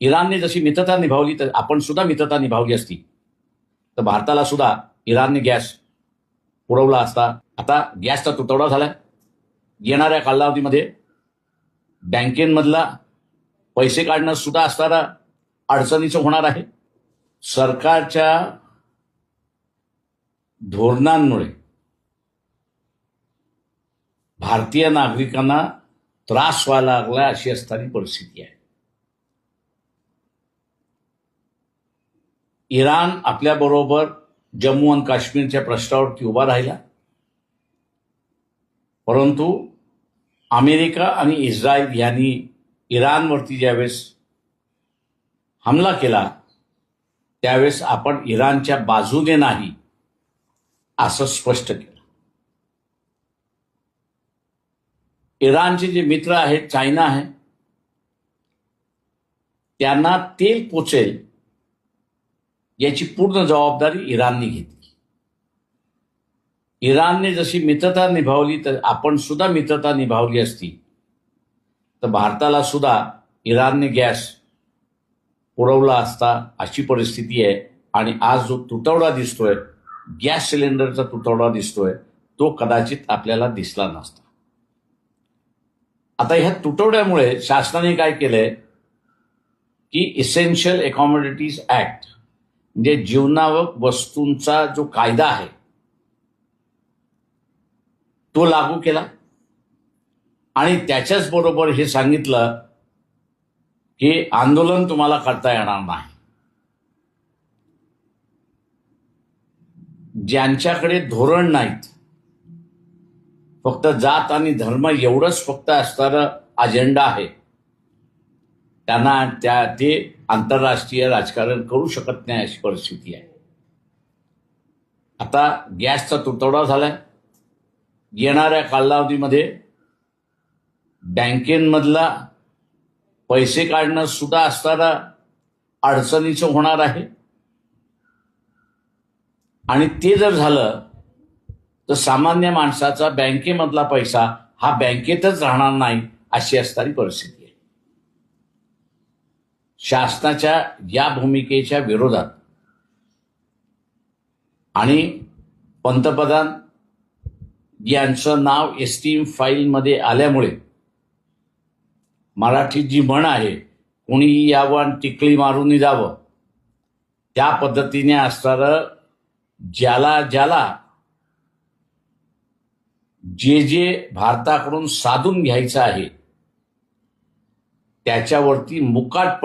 इराणने जशी मित्रता निभावली तर आपण सुद्धा मित्रता निभावली असती तर भारताला सुद्धा इराणने गॅस पुरवला असता. आता गॅसचा तुटवडा झालाय. येणाऱ्या कालावधीमध्ये बँकेमधला पैसे काढणं सुद्धा असणारा अडचणीचं होणार आहे. सरकारच्या धोरणांमुळे भारतीय नागरिकांना त्रास व्हायला लागला अशी असणारी परिस्थिती आहे. इराण आपल्याबरोबर जम्मू आणि काश्मीरच्या प्रश्नावरती उभा राहिला, परंतु अमेरिका आणि इस्रायल यांनी इराणवरती ज्यावेळेस हमला केला त्यावेळेस आपण इराणच्या बाजूने नाही असं स्पष्ट केलं. इराणचे जे मित्र आहेत, चायना आहे, त्यांना तेल पोचेल याची पूर्ण जबाबदारी इराणने घेतली. इराणने जशी मित्रता निभावली तर आपण सुद्धा मित्रता निभावली असती तर भारताला सुद्धा इराणने गॅस पुरवला असता अशी परिस्थिती आहे. आणि आज जो तुटवडा दिसतोय, गॅस सिलेंडरचा तुटवडा दिसतोय, तो कदाचित आपल्याला दिसला नसता. आता ह्या तुटवड्यामुळे शासनाने काय केलंय की इसेन्शियल कमोडिटीज ऍक्ट म्हणजे जीवनावश्यक वस्तूंचा जो कायदा आहे तो लागू केला आणि त्याच्याच बरोबर हे सांगितलं की आंदोलन तुम्हाला करता येणार नाही. ज्यांच्याकडे धोरण नाहीत, फक्त जात आणि धर्म एवढंच फक्त असणारं अजेंडा आहे, त्यांना ते आंतरराष्ट्रीय राजकारण करू शकत नाही अशी परिस्थिती आहे. आता गॅसचा तुटवडा झालाय. येणाऱ्या कालावधीमध्ये बँकेमधला पैसे काढणं सुद्धा असणारा अडचणीचं होणार आहे. आणि ते जर झालं तर सामान्य माणसाचा बँकेमधला पैसा हा बँकेतच राहणार नाही अशी असणारी परिस्थिती आहे. शासनाच्या या भूमिकेच्या विरोधात आणि पंतप्रधान यांचं नाव एसटीएम फाईलमध्ये आल्यामुळे मराठीत जी म्हण आहे, कोणी यावं आणि टिकली मारून जावं, त्या पद्धतीने असणारं ज्याला ज्याला जे भारताकडून साधून घ्यायचं आहे त्याच्यावरती मुकाट